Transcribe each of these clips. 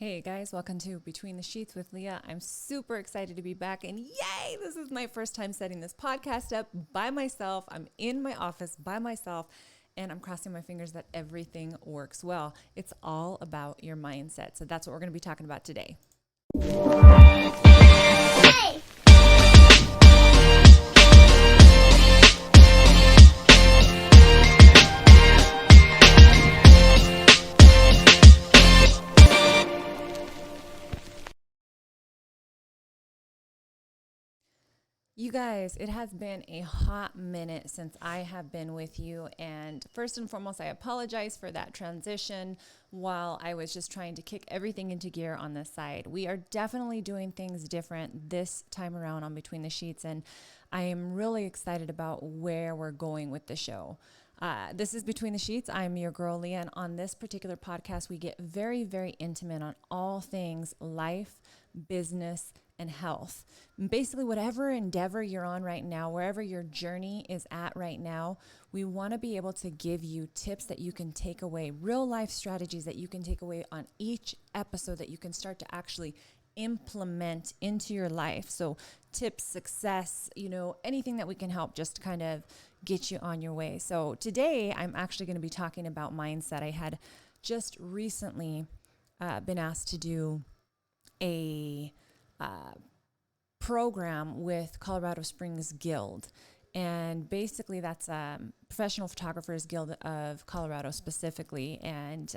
Hey guys, welcome to Between the Sheets with Leah. I'm super excited to be back, and yay, this is my first time setting this podcast up by myself. I'm in my office by myself, and I'm crossing my fingers that everything works well. It's all about your mindset. So that's what we're going to be talking about today. Hey! You guys, it has been a hot minute since I have been with you. And first and foremost, I apologize for that transition while I was just trying to kick everything into gear on this side. We are definitely doing things different this time around on Between the Sheets. And I am really excited about where we're going with the show. This is Between the Sheets. I'm your girl, Leah. And on this particular podcast, we get very, very intimate on all things life, business, and health. Basically, whatever endeavor you're on right now, wherever your journey is at right now, we want to be able to give you tips that you can take away, real life strategies that you can take away on each episode that you can start to actually implement into your life. So tips, success, anything that we can help just to kind of get you on your way. So today I'm actually going to be talking about mindset. I had just recently been asked to do a program with Colorado Springs Guild. And basically that's Professional Photographers Guild of Colorado specifically. And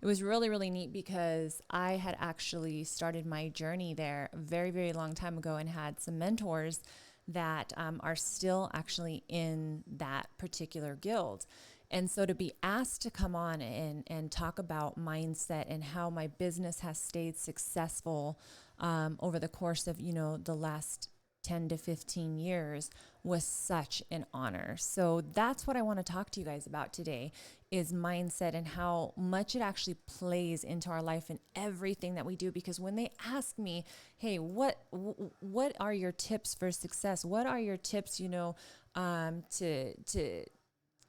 it was really, really neat because I had actually started my journey there a very, very long time ago and had some mentors that are still actually in that particular guild. And so to be asked to come on and talk about mindset and how my business has stayed successful over the course of, the last 10 to 15 years was such an honor. So that's what I want to talk to you guys about today is mindset and how much it actually plays into our life and everything that we do. Because when they ask me, hey, what are your tips for success? What are your tips,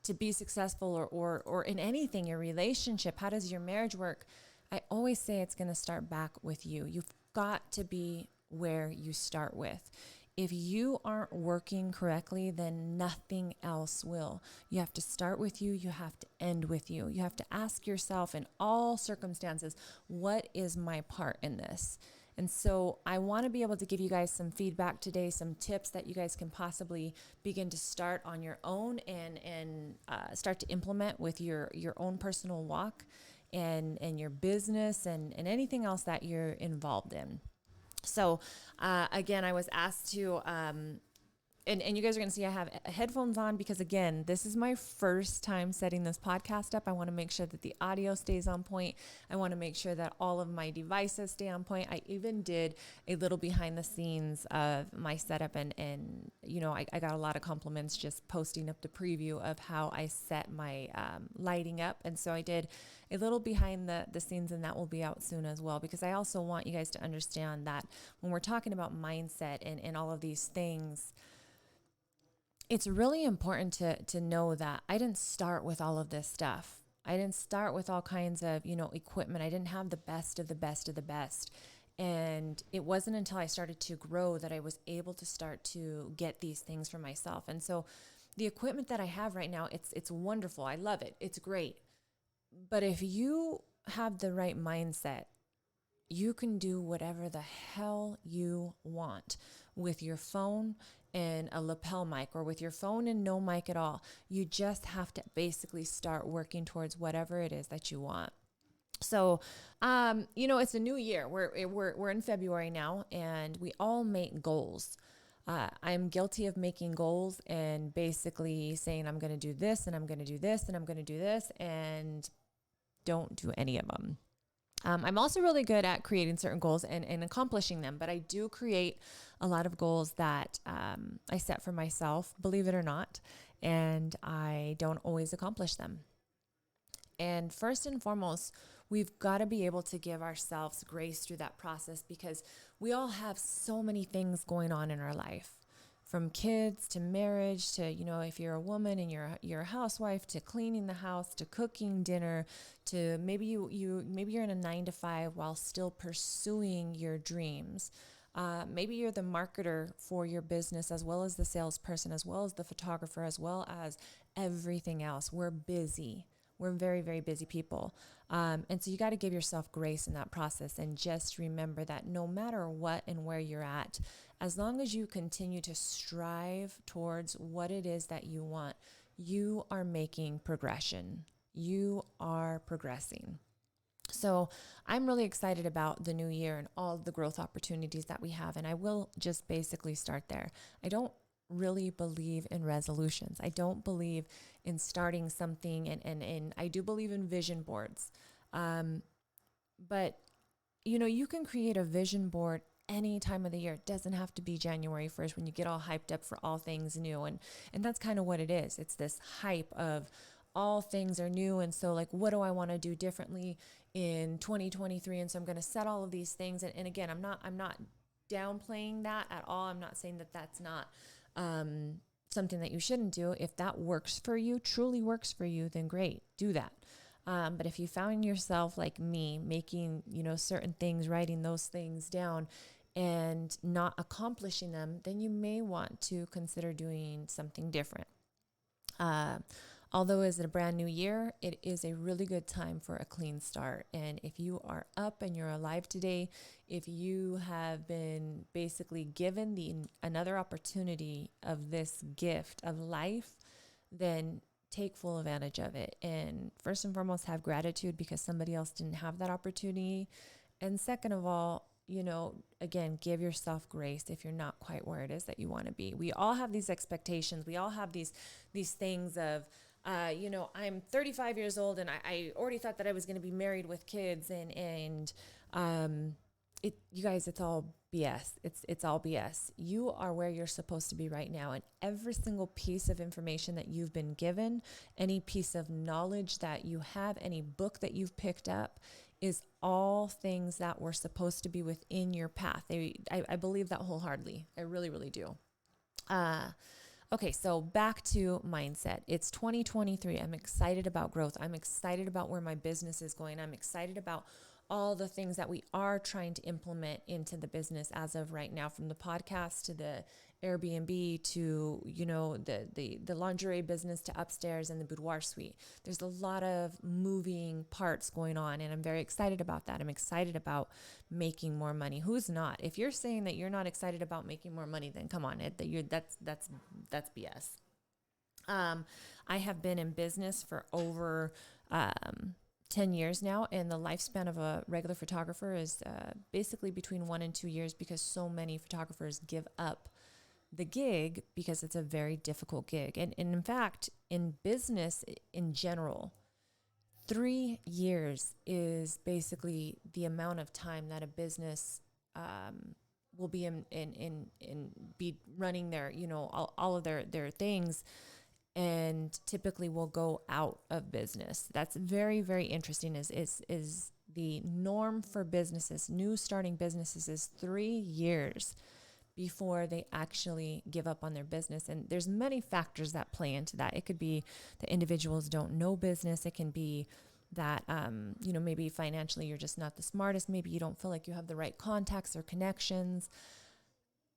to be successful or in anything, your relationship, how does your marriage work? I always say it's going to start back with you. You've got to be where you start with. If you aren't working correctly, then nothing else will. You have to start with you. You have to end with you. You have to ask yourself in all circumstances, what is my part in this? And so I want to be able to give you guys some feedback today, some tips that you guys can possibly begin to start on your own and start to implement with your own personal walk and your business and anything else that you're involved in. So again, I was asked to, and you guys are going to see I have headphones on because, again, this is my first time setting this podcast up. I want to make sure that the audio stays on point. I want to make sure that all of my devices stay on point. I even did a little behind the scenes of my setup and I got a lot of compliments just posting up the preview of how I set my lighting up. And so I did a little behind the scenes, and that will be out soon as well, because I also want you guys to understand that when we're talking about mindset and all of these things, it's really important to know that I didn't start with all of this stuff. I didn't start with all kinds of, equipment. I didn't have the best of the best of the best. And it wasn't until I started to grow that I was able to start to get these things for myself. And so the equipment that I have right now, it's wonderful. I love it. It's great. But if you have the right mindset, you can do whatever the hell you want with your phone and a lapel mic, or with your phone and no mic at all. You just have to basically start working towards whatever it is that you want. So, it's a new year. We're in February now, and we all make goals. I'm guilty of making goals and basically saying I'm going to do this and I'm going to do this and I'm going to do this and don't do any of them. I'm also really good at creating certain goals and accomplishing them, but I do create a lot of goals that I set for myself, believe it or not, and I don't always accomplish them. And first and foremost, we've got to be able to give ourselves grace through that process, because we all have so many things going on in our life. from kids to marriage to, if you're a woman and you're a housewife, to cleaning the house, to cooking dinner, to maybe maybe you're in a 9 to 5 while still pursuing your dreams. Maybe you're the marketer for your business, as well as the salesperson, as well as the photographer, as well as everything else. We're busy. We're very, very busy people. And so you got to give yourself grace in that process, and just remember that no matter what and where you're at, as long as you continue to strive towards what it is that you want, you are making progression. You are progressing. So I'm really excited about the new year and all the growth opportunities that we have. And I will just basically start there. I don't really believe in resolutions. I don't believe in starting something, and I do believe in vision boards. But you can create a vision board any time of the year. It doesn't have to be January 1st when you get all hyped up for all things new. And that's kind of what it is. It's this hype of all things are new. And so what do I want to do differently in 2023? And so I'm going to set all of these things. And again, I'm not downplaying that at all. I'm not saying that that's not something that you shouldn't do. If that works for you, truly works for you, then great, do that. But if you found yourself like me, making, certain things, writing those things down and not accomplishing them, then you may want to consider doing something different. Although it's a brand new year, it is a really good time for a clean start. And if you are up and you're alive today, if you have been basically given another opportunity of this gift of life, then take full advantage of it. And first and foremost, have gratitude because somebody else didn't have that opportunity. And second of all, again, give yourself grace if you're not quite where it is that you want to be. We all have these expectations. We all have these things of, I'm 35 years old and I already thought that I was going to be married with kids, and you guys, it's all BS. It's all BS. You are where you're supposed to be right now. And every single piece of information that you've been given, any piece of knowledge that you have, any book that you've picked up, is all things that were supposed to be within your path. I believe that wholeheartedly. I really, really do. Okay, so back to mindset. It's 2023. I'm excited about growth. I'm excited about where my business is going. I'm excited about all the things that we are trying to implement into the business as of right now, from the podcast to the Airbnb to, the lingerie business to upstairs and the boudoir suite. There's a lot of moving parts going on, and I'm very excited about that. I'm excited about making more money. Who's not? If you're saying that you're not excited about making more money, then come on, that's BS. I have been in business for over 10 years now, and the lifespan of a regular photographer is basically between 1 and 2 years, because so many photographers give up the gig because it's a very difficult gig. And in fact, in business in general, 3 years is basically the amount of time that a business will be in be running their, all of their things, and typically will go out of business. That's very, very interesting. Is the norm for businesses, new starting businesses, is 3 years before they actually give up on their business. And there's many factors that play into that. It could be that individuals don't know business. It can be that, maybe financially you're just not the smartest. Maybe you don't feel like you have the right contacts or connections.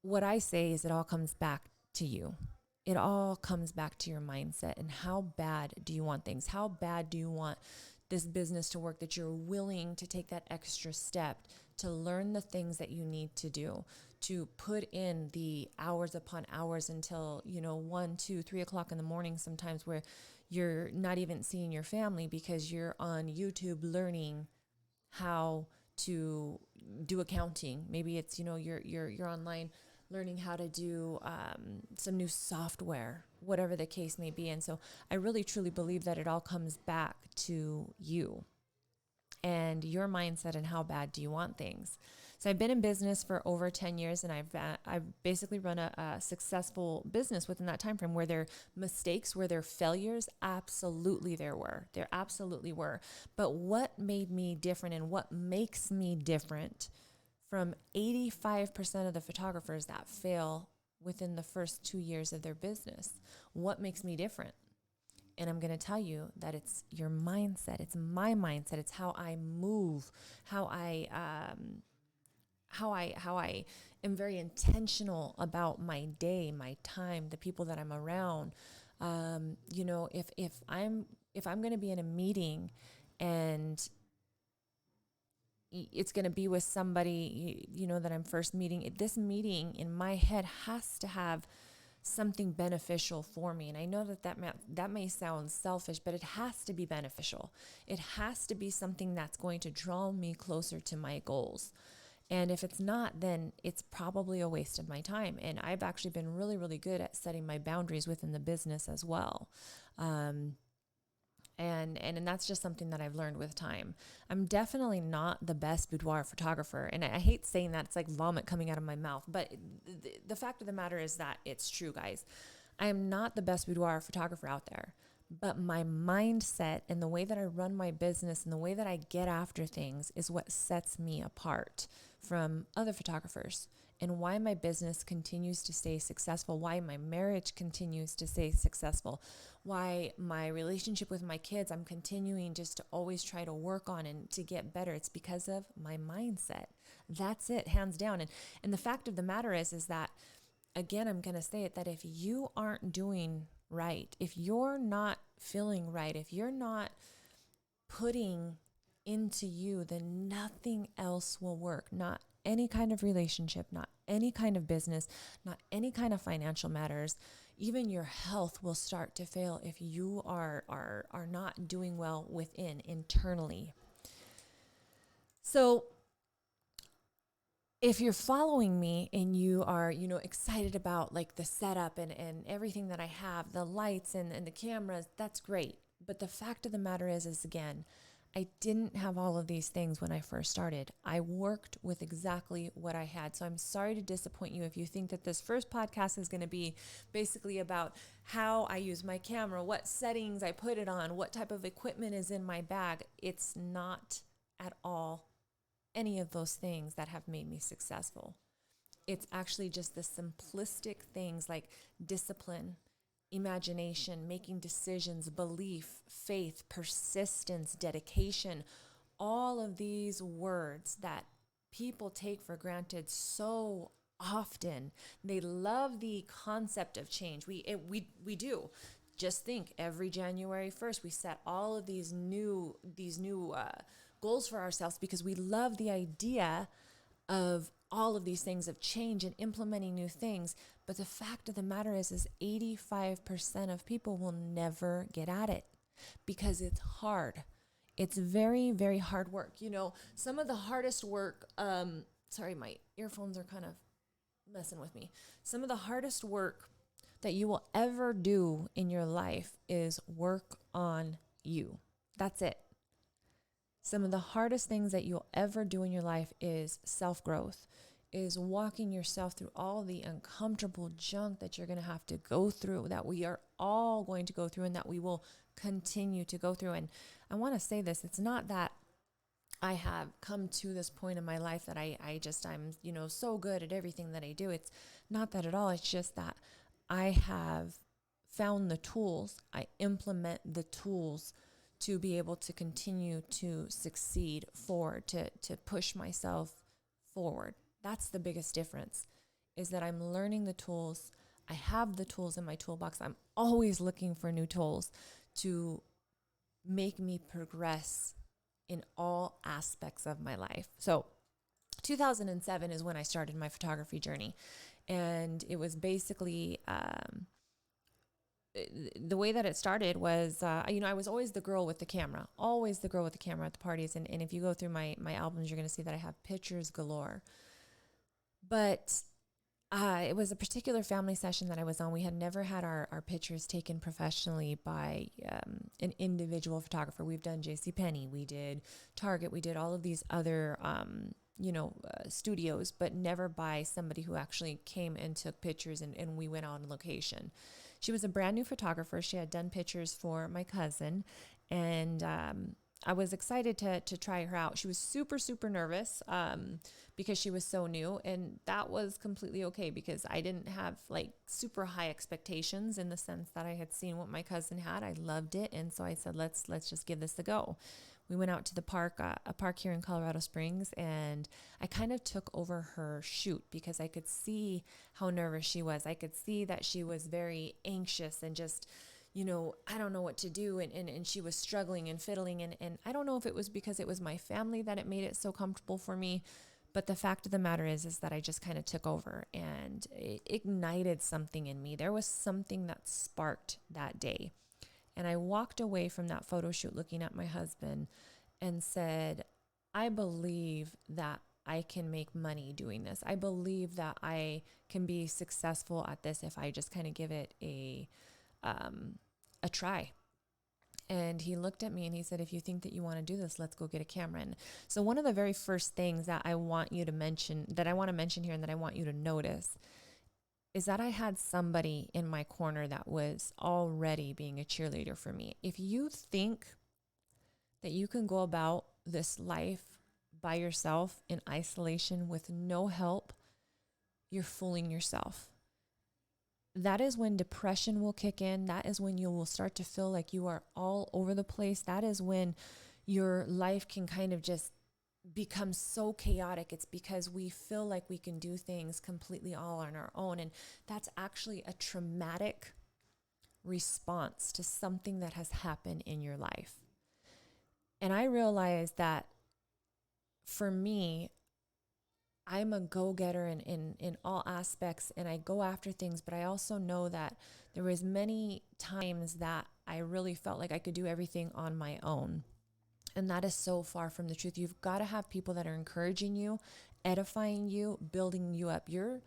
What I say is it all comes back to you. It all comes back to your mindset and how bad do you want things? How bad do you want this business to work that you're willing to take that extra step to learn the things that you need to do, to put in the hours upon hours until, 1, 2, 3 o'clock in the morning sometimes, where you're not even seeing your family because you're on YouTube learning how to do accounting. Maybe it's, you're online learning how to do some new software, whatever the case may be. And so I really, truly believe that it all comes back to you and your mindset and how bad do you want things. So I've been in business for over 10 years, and I've basically run a successful business within that time frame. Were there mistakes? Were there failures? Absolutely there were. There absolutely were. But what made me different and what makes me different from 85% of the photographers that fail within the first 2 years of their business. What makes me different? And I'm going to tell you that it's your mindset. It's my mindset. It's how I move, how I am very intentional about my day, my time, the people that I'm around. If I'm going to be in a meeting and it's going to be with somebody, that I'm first meeting, this meeting in my head has to have something beneficial for me. And I know that may sound selfish, but it has to be beneficial. It has to be something that's going to draw me closer to my goals. And if it's not, then it's probably a waste of my time. And I've actually been really, really good at setting my boundaries within the business as well. And that's just something that I've learned with time. I'm definitely not the best boudoir photographer. And I hate saying that. It's like vomit coming out of my mouth. But the fact of the matter is that it's true, guys. I am not the best boudoir photographer out there. But my mindset and the way that I run my business and the way that I get after things is what sets me apart from other photographers, and why my business continues to stay successful, why my marriage continues to stay successful, why my relationship with my kids, I'm continuing just to always try to work on and to get better. It's because of my mindset. That's it, hands down. And the fact of the matter is that, again, I'm going to say it, that if you aren't doing right, if you're not feeling right, if you're not putting into you, then nothing else will work. Not any kind of relationship, not any kind of business, not any kind of financial matters. Even your health will start to fail if you are not doing well within, internally. So if you're following me and you are, excited about like the setup and everything that I have, the lights and the cameras, that's great. But the fact of the matter is again, I didn't have all of these things when I first started. I worked with exactly what I had. So I'm sorry to disappoint you if you think that this first podcast is going to be basically about how I use my camera, what settings I put it on, what type of equipment is in my bag. It's not at all any of those things that have made me successful. It's actually just the simplistic things like discipline, imagination, making decisions, belief, faith, persistence, dedication, all of these words that people take for granted so often. They love the concept of change. We do. Just think, every January 1st, we set all of these new goals for ourselves because we love the idea of all of these things of change and implementing new things. But the fact of the matter is 85% of people will never get at it because it's hard. It's very, very hard work. Some of the hardest work, sorry, my earphones are kind of messing with me. Some of the hardest work that you will ever do in your life is work on you. That's it. Some of the hardest things that you'll ever do in your life is self-growth, is walking yourself through all the uncomfortable junk that you're going to have to go through, that we are all going to go through and that we will continue to go through. And I want to say this, it's not that I have come to this point in my life that I'm so good at everything that I do. It's not that at all. It's just that I have found the tools, I implement the tools to be able to continue to succeed forward, to push myself forward. That's the biggest difference, is that I'm learning the tools. I have the tools in my toolbox. I'm always looking for new tools to make me progress in all aspects of my life. So 2007 is when I started my photography journey. And it was basically, the way that it started was, I was always the girl with the camera, at the parties. And if you go through my albums, you're going to see that I have pictures galore. But it was a particular family session that I was on. We had never had our pictures taken professionally by an individual photographer. We've done JCPenney, we did Target, we did all of these other studios, but never by somebody who actually came and took pictures and we went on location. She was a brand new photographer. She had done pictures for my cousin, and I was excited to try her out. She was super, super nervous because she was so new. And that was completely okay because I didn't have like super high expectations in the sense that I had seen what my cousin had. I loved it. And so I said, let's just give this a go. We went out to the park, a park here in Colorado Springs, and I kind of took over her shoot because I could see how nervous she was. I could see that she was very anxious and just, I don't know what to do. And she was struggling and fiddling. And I don't know if it was because it was my family that it made it so comfortable for me. But the fact of the matter is that I just kind of took over and it ignited something in me. There was something that sparked that day. And I walked away from that photo shoot looking at my husband and said, I believe that I can make money doing this. I believe that I can be successful at this if I just kind of give it a try. And he looked at me and he said, if you think that you want to do this, let's go get a camera. And so one of the very first things that I want you to mention, that I want to mention here and that I want you to notice is that I had somebody in my corner that was already being a cheerleader for me. If you think that you can go about this life by yourself in isolation with no help, you're fooling yourself. That is when depression will kick in. That is when you will start to feel like you are all over the place. That is when your life can kind of just become so chaotic. It's because we feel like we can do things completely all on our own. And that's actually a traumatic response to something that has happened in your life. And I realized that for me, I'm a go-getter in all aspects and I go after things, but I also know that there was many times that I really felt like I could do everything on my own. And that is so far from the truth. You've got to have people that are encouraging you, edifying you, building you up. Your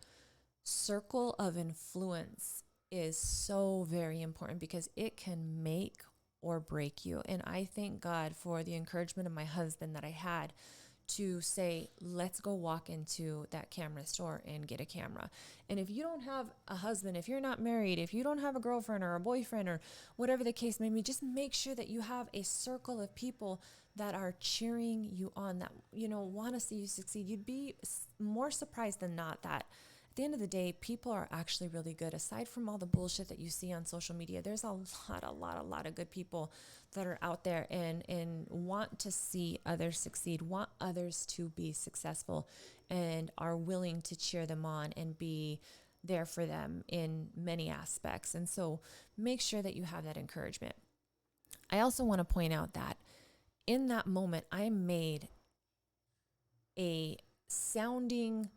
circle of influence is so very important because it can make or break you. And I thank God for the encouragement of my husband that I had to say, let's go walk into that camera store and get a camera. And if you don't have a husband, if you're not married, if you don't have a girlfriend or a boyfriend or whatever the case may be, just make sure that you have a circle of people that are cheering you on, that, want to see you succeed. You'd be more surprised than not that at the end of the day, people are actually really good. Aside from all the bullshit that you see on social media, there's a lot of good people that are out there and want to see others succeed, want others to be successful, and are willing to cheer them on and be there for them in many aspects. And so make sure that you have that encouragement. I also want to point out that in that moment, I made a sounding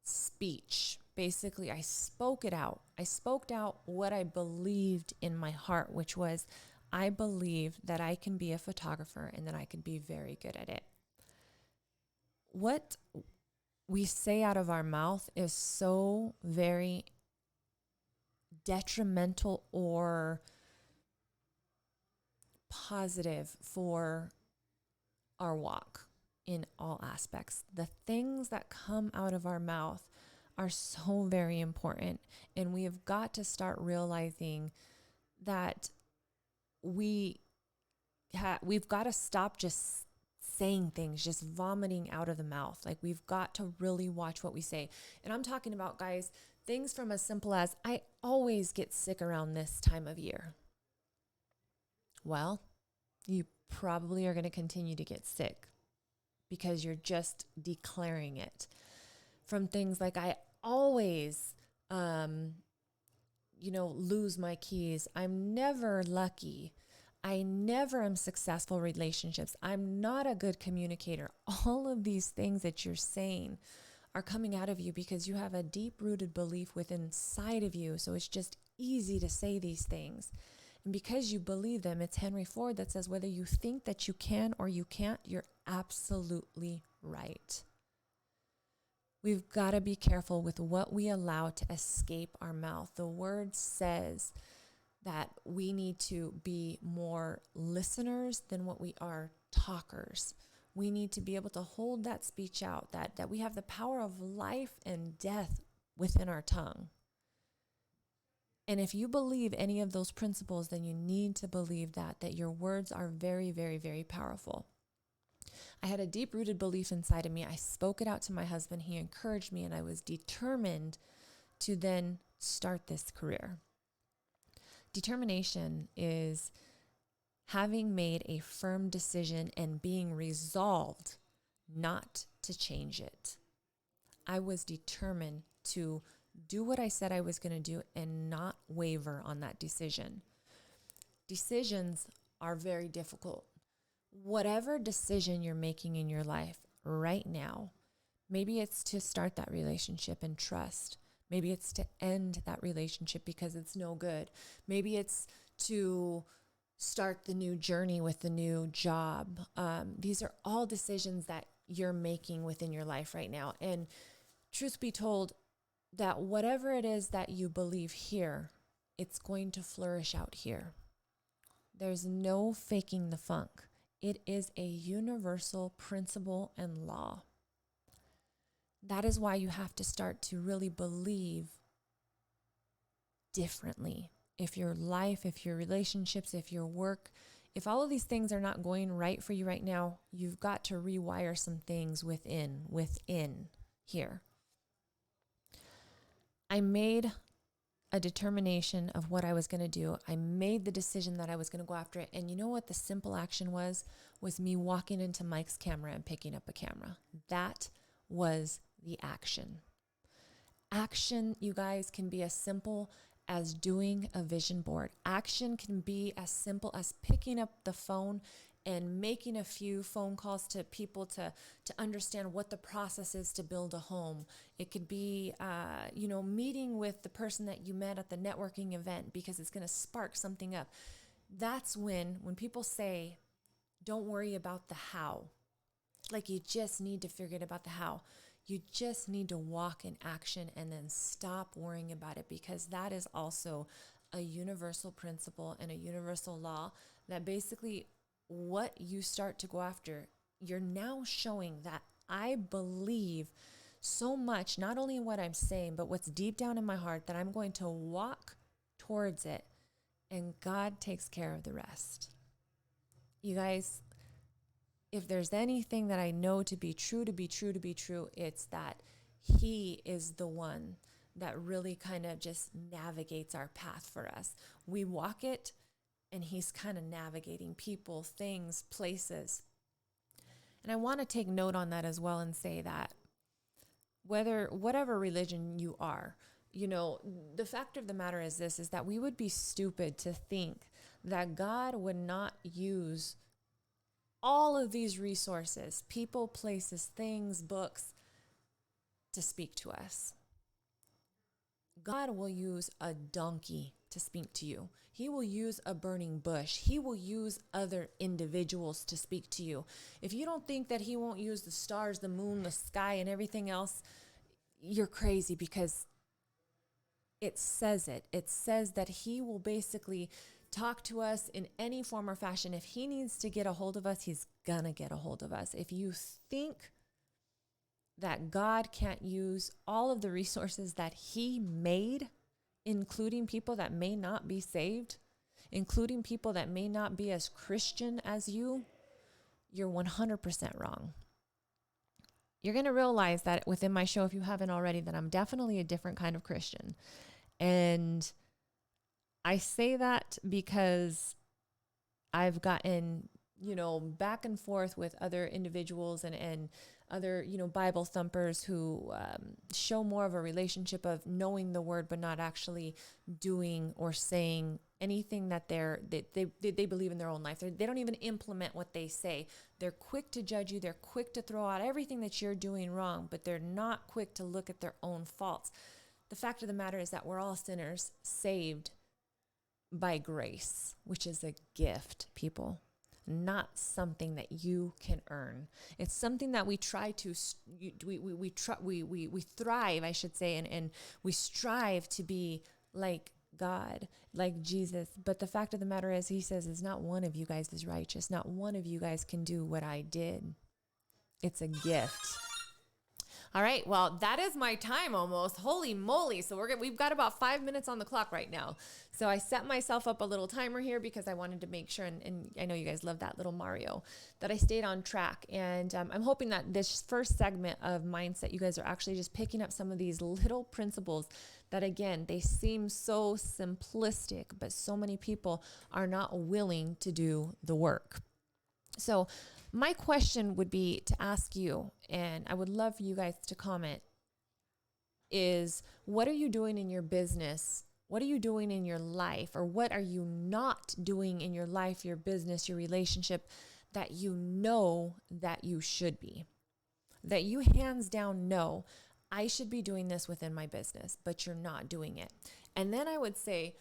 speech. Basically, I spoke it out. I spoke out what I believed in my heart, which was I believe that I can be a photographer and that I can be very good at it. What we say out of our mouth is so very detrimental or positive for our walk in all aspects. The things that come out of our mouth are so very important. And we have got to start realizing that we've got to stop just saying things, just vomiting out of the mouth. Like, we've got to really watch what we say. And I'm talking about, guys, things from as simple as, I always get sick around this time of year. Well, you probably are going to continue to get sick because you're just declaring it. From things like, I always, lose my keys. I'm never lucky. I never am successful relationships. I'm not a good communicator. All of these things that you're saying are coming out of you because you have a deep-rooted belief within inside of you. So it's just easy to say these things. And because you believe them, it's Henry Ford that says, whether you think that you can or you can't, you're absolutely right. We've got to be careful with what we allow to escape our mouth. The word says that we need to be more listeners than what we are talkers. We need to be able to hold that speech out, that we have the power of life and death within our tongue. And if you believe any of those principles, then you need to believe that your words are very, very, very powerful. I had a deep-rooted belief inside of me. I spoke it out to my husband. He encouraged me, and I was determined to then start this career. Determination is having made a firm decision and being resolved not to change it. I was determined to do what I said I was going to do and not waver on that decision. Decisions are very difficult. Whatever decision you're making in your life right now, maybe it's to start that relationship and trust. Maybe it's to end that relationship because it's no good. Maybe it's to start the new journey with the new job. These are all decisions that you're making within your life right now. And truth be told, that whatever it is that you believe here, it's going to flourish out here. There's no faking the funk. It is a universal principle and law. That is why you have to start to really believe differently. If your life, if your relationships, if your work, if all of these things are not going right for you right now, you've got to rewire some things within here. I made a determination of what I was going to do. I made the decision that I was going to go after it. And you know what the simple action was? Was me walking into Mike's camera and picking up a camera. That was the action. Action, you guys, can be as simple as doing a vision board. Action can be as simple as picking up the phone and making a few phone calls to people to understand what the process is to build a home. It could be, meeting with the person that you met at the networking event because it's going to spark something up. That's when people say, don't worry about the how. Like you just need to figure it about the how. You just need to walk in action and then stop worrying about it, because that is also a universal principle and a universal law that basically what you start to go after, you're now showing that I believe so much, not only in what I'm saying, but what's deep down in my heart, that I'm going to walk towards it, and God takes care of the rest. You guys, if there's anything that I know to be true, it's that He is the one that really kind of just navigates our path for us. We walk it, and He's kind of navigating people, things, places. And I want to take note on that as well and say that whatever religion you are, the fact of the matter is this, is that we would be stupid to think that God would not use all of these resources, people, places, things, books, to speak to us. God will use a donkey to speak to you. He will use a burning bush. He will use other individuals to speak to you. If you don't think that He won't use the stars, the moon, the sky, and everything else, you're crazy, because it says it. It says that He will basically talk to us in any form or fashion. If He needs to get a hold of us, He's gonna get a hold of us. If you think that God can't use all of the resources that He made, including people that may not be saved, including people that may not be as Christian as you, you're 100% wrong. You're going to realize that within my show, if you haven't already, that I'm definitely a different kind of Christian. And I say that because I've gotten, back and forth with other individuals and other, Bible thumpers who show more of a relationship of knowing the word, but not actually doing or saying anything that they believe in their own life. They don't even implement what they say. They're quick to judge you. They're quick to throw out everything that you're doing wrong, but they're not quick to look at their own faults. The fact of the matter is that we're all sinners saved by grace, which is a gift, people. Not something that you can earn. It's something that we try to, we thrive, I should say, and we strive to be like God, like Jesus. But the fact of the matter is, He says, is not one of you guys is righteous. Not one of you guys can do what I did. It's a gift. All right. Well, that is my time almost. Holy moly. So we've got about 5 minutes on the clock right now. So I set myself up a little timer here because I wanted to make sure, and I know you guys love that little Mario, that I stayed on track. And I'm hoping that this first segment of mindset, you guys are actually just picking up some of these little principles that, again, they seem so simplistic, but so many people are not willing to do the work. So my question would be to ask you, and I would love for you guys to comment, is what are you doing in your business? What are you doing in your life? Or what are you not doing in your life, your business, your relationship that you know that you should be? That you hands down know, I should be doing this within my business, but you're not doing it. And then I would say,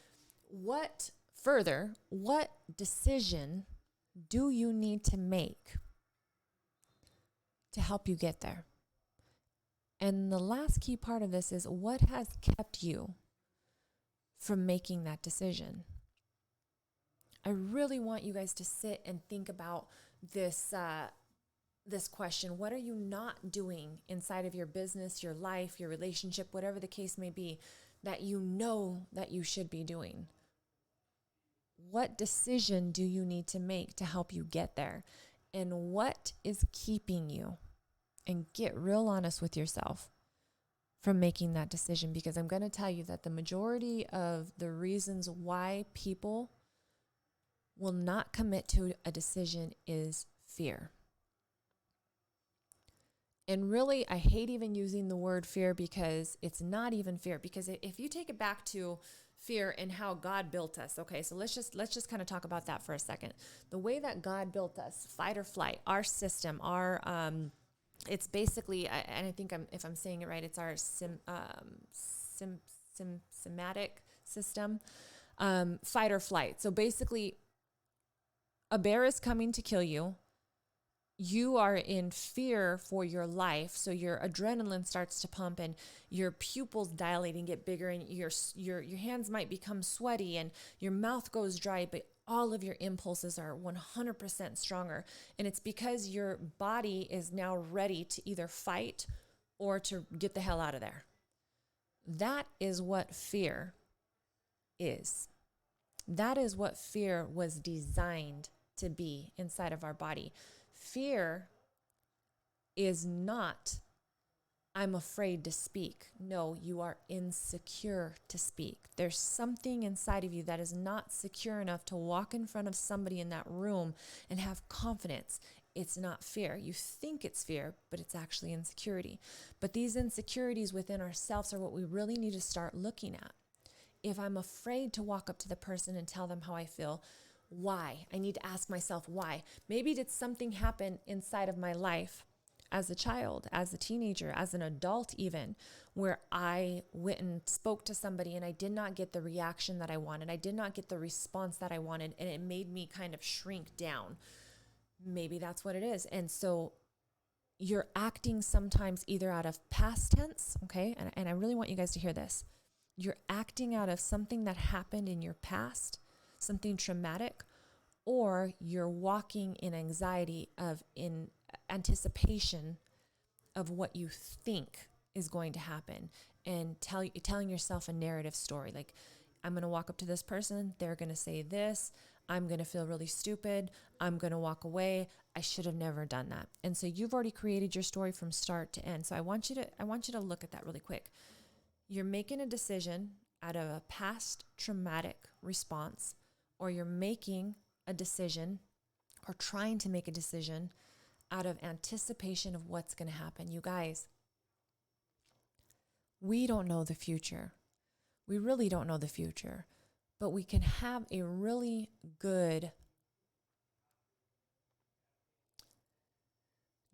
what decision do you need to make to help you get there? And the last key part of this is, what has kept you from making that decision? I really want you guys to sit and think about this question. What are you not doing inside of your business, your life, your relationship, whatever the case may be, that you know that you should be doing? What decision do you need to make to help you get there? And what is keeping you? And get real honest with yourself from making that decision, because I'm going to tell you that the majority of the reasons why people will not commit to a decision is fear. And really, I hate even using the word fear, because it's not even fear. Because if you take it back to fear and how God built us, okay, so let's just kind of talk about that for a second. The way that God built us, fight or flight, our system, it's basically, and I think if I'm saying it right, it's our somatic system, fight or flight. So basically, a bear is coming to kill you. You are in fear for your life. So your adrenaline starts to pump and your pupils dilate and get bigger, and your hands might become sweaty and your mouth goes dry, but all of your impulses are 100% stronger. And it's because your body is now ready to either fight or to get the hell out of there. That is what fear is. That is what fear was designed to be inside of our body. Fear is not, I'm afraid to speak. No, you are insecure to speak. There's something inside of you that is not secure enough to walk in front of somebody in that room and have confidence. It's not fear. You think it's fear, but it's actually insecurity. But these insecurities within ourselves are what we really need to start looking at. If I'm afraid to walk up to the person and tell them how I feel, why? I need to ask myself why. Maybe did something happen inside of my life as a child, as a teenager, as an adult even, where I went and spoke to somebody and I did not get the reaction that I wanted. I did not get the response that I wanted, and it made me kind of shrink down. Maybe that's what it is. And so you're acting sometimes either out of past tense, okay? And I really want you guys to hear this. You're acting out of something that happened in your past, something traumatic, or you're walking in anxiety in anticipation of what you think is going to happen, and telling yourself a narrative story. Like, I'm going to walk up to this person, they're going to say this, I'm going to feel really stupid, I'm going to walk away, I should have never done that. And so you've already created your story from start to end. So I want you to look at that really quick. You're making a decision out of a past traumatic response, or you're making a decision or trying to make a decision out of anticipation of what's going to happen. You guys, we don't know the future. We really don't know the future, but we can have a really good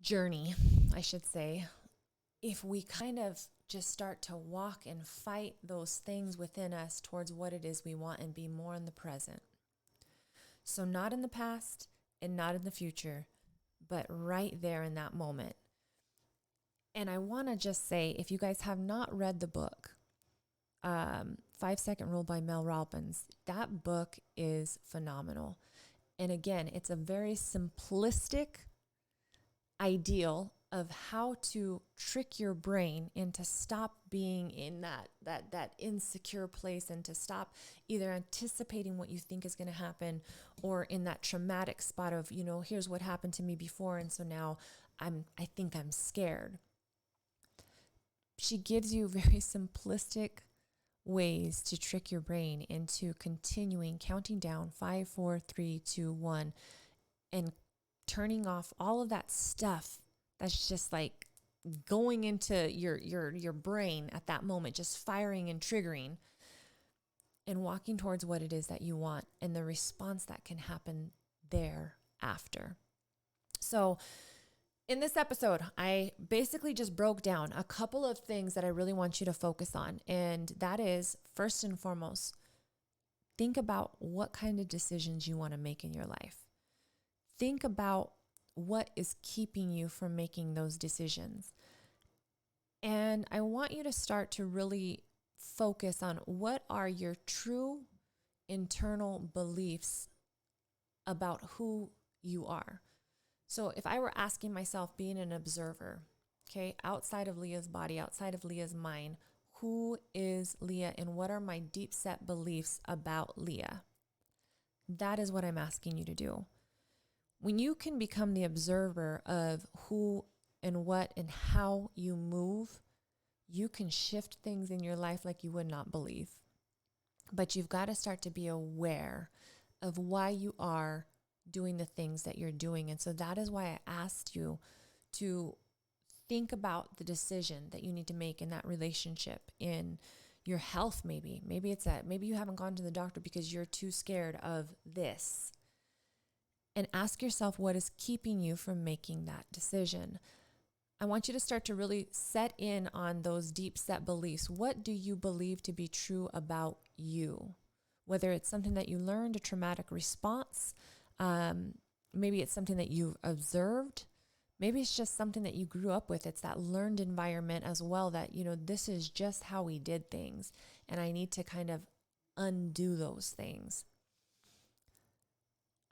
journey, I should say, if we kind of just start to walk and fight those things within us towards what it is we want and be more in the present. So not in the past and not in the future, but right there in that moment. And I want to just say, if you guys have not read the book, 5-Second Rule by Mel Robbins, that book is phenomenal. And again, it's a very simplistic ideal of how to trick your brain into stop being in that insecure place, and to stop either anticipating what you think is going to happen, or in that traumatic spot of, here's what happened to me before, and so now I think I'm scared. She gives you very simplistic ways to trick your brain into continuing counting down 5, 4, 3, 2, 1, and turning off all of that stuff that's just like going into your brain at that moment, just firing and triggering, and walking towards what it is that you want and the response that can happen thereafter. So in this episode, I basically just broke down a couple of things that I really want you to focus on. And that is, first and foremost, think about what kind of decisions you want to make in your life. Think about what is keeping you from making those decisions. And I want you to start to really focus on what are your true internal beliefs about who you are. So if I were asking myself, being an observer, okay, outside of Leah's body, outside of Leah's mind, who is Leah and what are my deep set beliefs about Leah? That is what I'm asking you to do. When you can become the observer of who and what and how you move, you can shift things in your life like you would not believe. But you've got to start to be aware of why you are doing the things that you're doing. And so that is why I asked you to think about the decision that you need to make in that relationship, in your health. Maybe it's that maybe you haven't gone to the doctor because you're too scared of this. And ask yourself, what is keeping you from making that decision? I want you to start to really set in on those deep set beliefs. What do you believe to be true about you? Whether it's something that you learned, a traumatic response, maybe it's something that you've observed. Maybe it's just something that you grew up with. It's that learned environment as well, that, this is just how we did things. And I need to kind of undo those things.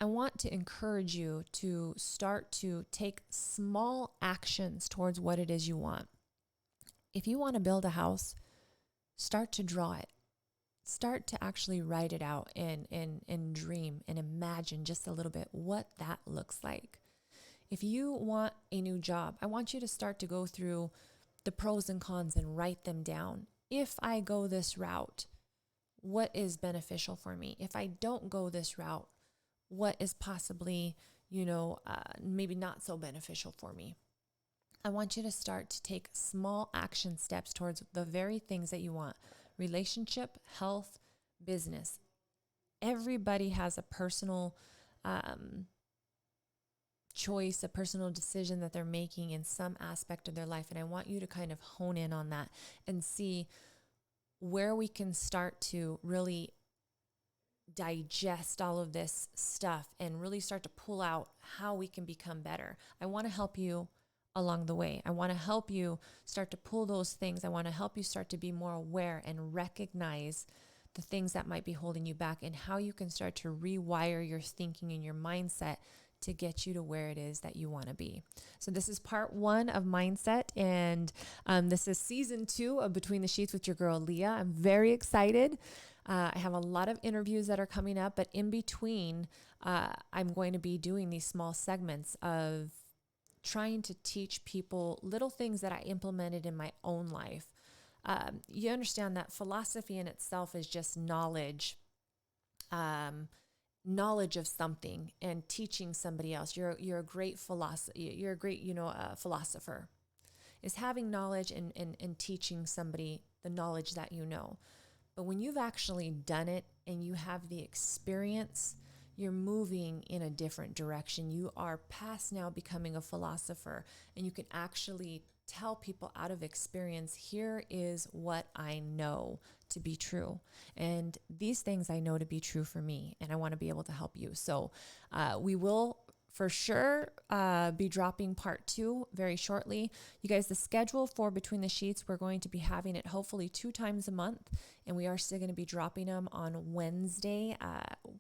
I want to encourage you to start to take small actions towards what it is you want. If you want to build a house, start to draw it. Start to actually write it out and dream and imagine just a little bit what that looks like. If you want a new job, I want you to start to go through the pros and cons and write them down. If I go this route, what is beneficial for me? If I don't go this route, what is possibly, maybe not so beneficial for me? I want you to start to take small action steps towards the very things that you want. Relationship, health, business. Everybody has a personal choice, a personal decision that they're making in some aspect of their life. And I want you to kind of hone in on that and see where we can start to really digest all of this stuff and really start to pull out how we can become better. I want to help you along the way. I want to help you start to pull those things. I want to help you start to be more aware and recognize the things that might be holding you back, and how you can start to rewire your thinking and your mindset to get you to where it is that you want to be. So this is part 1 of Mindset, and this is season 2 of Between the Sheets with your girl, Leah. I'm very excited. I have a lot of interviews that are coming up, but in between, I'm going to be doing these small segments of trying to teach people little things that I implemented in my own life. You understand that philosophy in itself is just knowledge, knowledge of something and teaching somebody else. You're a great philosopher. You're a great, philosopher is having knowledge and teaching somebody the knowledge that you know. But when you've actually done it and you have the experience, you're moving in a different direction. You are past now becoming a philosopher, and you can actually tell people out of experience, here is what I know to be true. And these things I know to be true for me, and I want to be able to help you. So we will for sure be dropping part 2 very shortly. You guys, the schedule for Between the Sheets, we're going to be having it hopefully 2 times a month, and we are still going to be dropping them on Wednesday.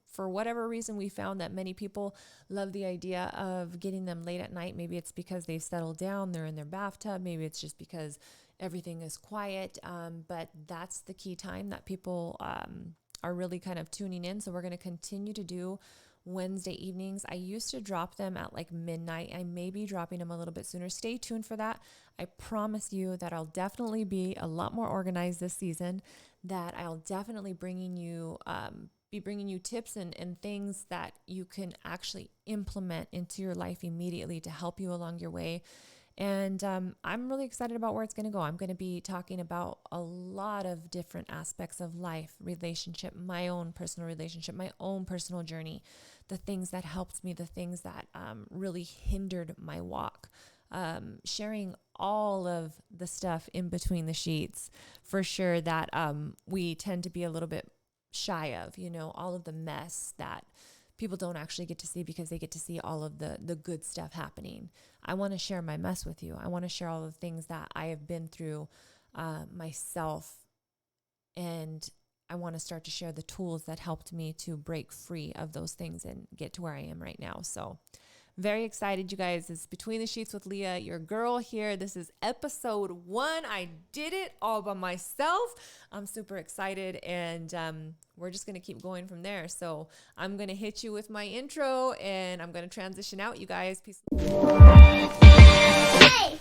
For whatever reason, we found that many people love the idea of getting them late at night. Maybe it's because they've settled down, they're in their bathtub. Maybe it's just because everything is quiet. But that's the key time that people are really kind of tuning in. So we're going to continue to do Wednesday evenings. I used to drop them at like midnight. I may be dropping them a little bit sooner. Stay tuned for that. I promise you that I'll definitely be a lot more organized this season, that I'll definitely be bringing you tips and things that you can actually implement into your life immediately to help you along your way. And I'm really excited about where it's going to go. I'm going to be talking about a lot of different aspects of life, relationship, my own personal relationship, my own personal journey, the things that helped me, the things that really hindered my walk, sharing all of the stuff in between the sheets for sure that we tend to be a little bit shy of, all of the mess that people don't actually get to see because they get to see all of the good stuff happening. I want to share my mess with you. I want to share all the things that I have been through myself, and I want to start to share the tools that helped me to break free of those things and get to where I am right now. So very excited, you guys. It's Between the Sheets with Leah, your girl here. This is episode 1. I did it all by myself. I'm super excited, and we're just going to keep going from there. So I'm going to hit you with my intro, and I'm going to transition out, you guys. Peace. Hey!